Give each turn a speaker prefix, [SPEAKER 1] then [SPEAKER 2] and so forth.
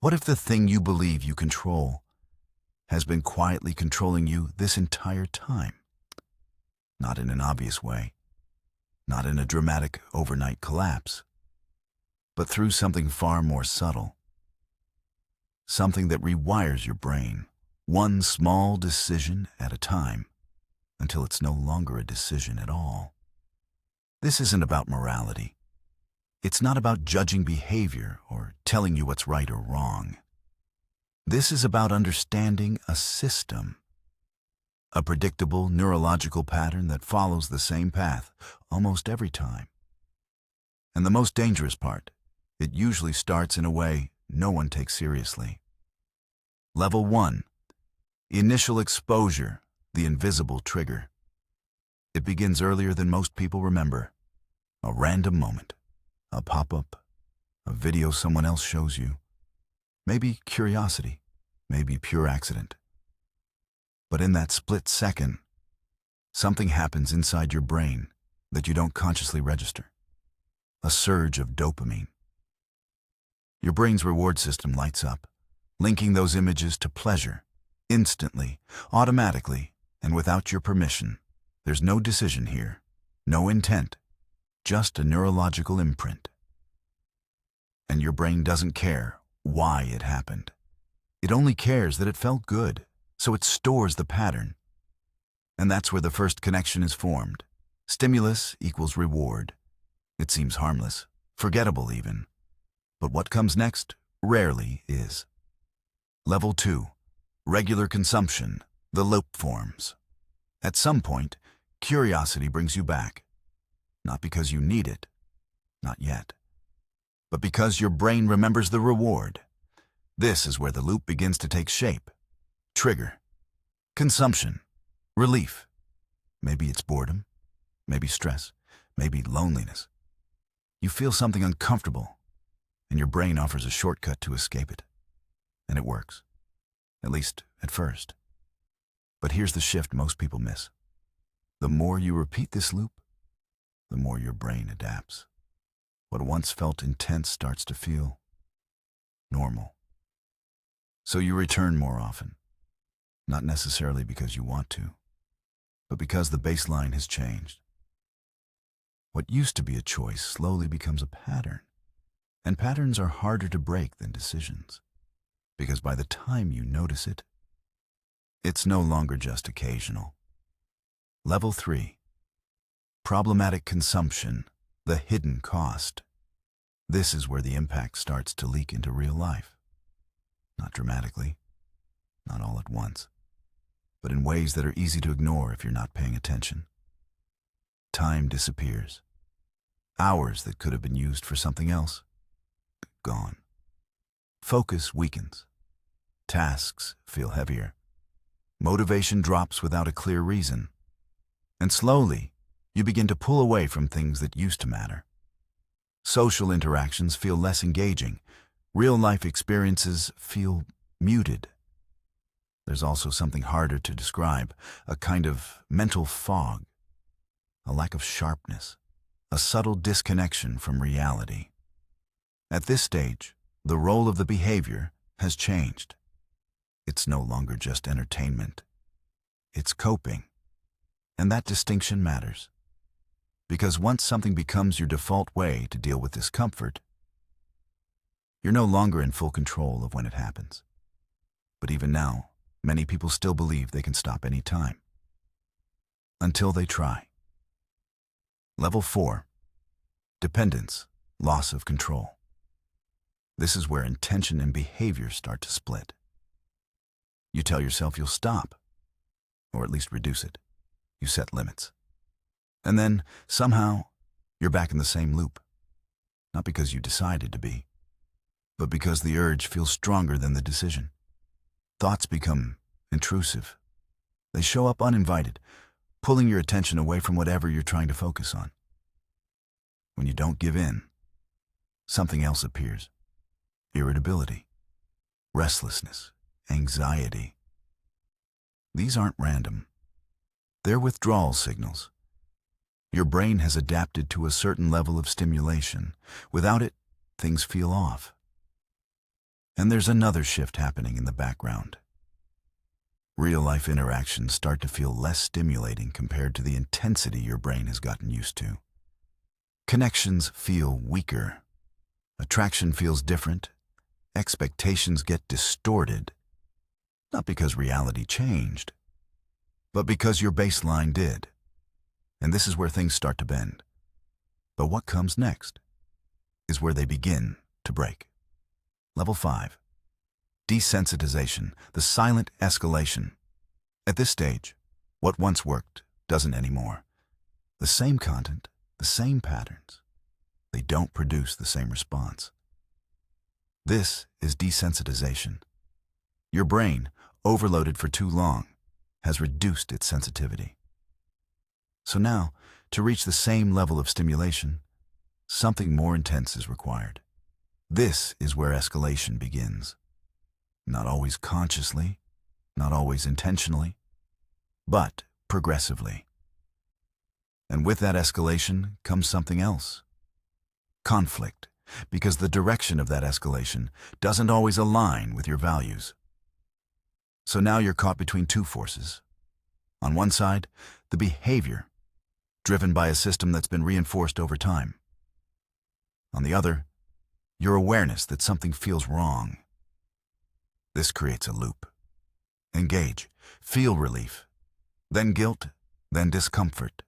[SPEAKER 1] What if the thing you believe you control has been quietly controlling you this entire time? Not in an obvious way, not in a dramatic overnight collapse, but through something far more subtle. Something that rewires your brain, one small decision at a time, until it's no longer a decision at all. This isn't about morality. It's not about judging behavior or telling you what's right or wrong. This is about understanding a system, a predictable neurological pattern that follows the same path almost every time. And the most dangerous part, it usually starts in a way no one takes seriously. Level 1. Initial exposure, the invisible trigger. It begins earlier than most people remember. A random moment, a pop-up, a video someone else shows you. Maybe curiosity, maybe pure accident. But in that split second, something happens inside your brain that you don't consciously register. A surge of dopamine. Your brain's reward system lights up, linking those images to pleasure, instantly, automatically, and without your permission. There's no decision here, no intent, just a neurological imprint. And your brain doesn't care why it happened. It only cares that it felt good, so it stores the pattern. And that's where the first connection is formed. Stimulus equals reward. It seems harmless, forgettable even. But what comes next rarely is. Level 2. Regular consumption. The loop forms. At some point, curiosity brings you back. Not because you need it, not yet, but because your brain remembers the reward. This is where the loop begins to take shape. Trigger. Consumption. Relief. Maybe it's boredom, maybe stress, maybe loneliness. You feel something uncomfortable, and your brain offers a shortcut to escape it. And it works, at least at first. But here's the shift most people miss. The more you repeat this loop, the more your brain adapts. What once felt intense starts to feel normal. So you return more often, not necessarily because you want to, but because the baseline has changed. What used to be a choice slowly becomes a pattern, and patterns are harder to break than decisions, because by the time you notice it, it's no longer just occasional. Level 3. Problematic consumption, the hidden cost. This is where the impact starts to leak into real life. Not dramatically, not all at once, but in ways that are easy to ignore if you're not paying attention. Time disappears. Hours that could have been used for something else, gone. Focus weakens. Tasks feel heavier. Motivation drops without a clear reason. And slowly, you begin to pull away from things that used to matter. Social interactions feel less engaging. Real-life experiences feel muted. There's also something harder to describe, a kind of mental fog, a lack of sharpness, a subtle disconnection from reality. At this stage, the role of the behavior has changed. It's no longer just entertainment. It's coping. And that distinction matters. Because once something becomes your default way to deal with discomfort, you're no longer in full control of when it happens. But even now, many people still believe they can stop any time. Until they try. Level 4. Dependence, loss of control. This is where intention and behavior start to split. You tell yourself you'll stop, or at least reduce it. You set limits. And then, somehow, you're back in the same loop. Not because you decided to be, but because the urge feels stronger than the decision. Thoughts become intrusive. They show up uninvited, pulling your attention away from whatever you're trying to focus on. When you don't give in, something else appears. Irritability, restlessness, anxiety. These aren't random. They're withdrawal signals. Your brain has adapted to a certain level of stimulation. Without it, things feel off. And there's another shift happening in the background. Real-life interactions start to feel less stimulating compared to the intensity your brain has gotten used to. Connections feel weaker. Attraction feels different. Expectations get distorted. Not because reality changed, but because your baseline did. And this is where things start to bend. But what comes next is where they begin to break. Level 5. Desensitization, the silent escalation. At this stage, what once worked doesn't anymore. The same content, the same patterns. They don't produce the same response. This is desensitization. Your brain, overloaded for too long, has reduced its sensitivity. So now, to reach the same level of stimulation, something more intense is required. This is where escalation begins. Not always consciously, not always intentionally, but progressively. And with that escalation comes something else. Conflict, because the direction of that escalation doesn't always align with your values. So now you're caught between two forces. On one side, the behavior, driven by a system that's been reinforced over time. On the other, your awareness that something feels wrong. This creates a loop. Engage, feel relief, then guilt, then discomfort.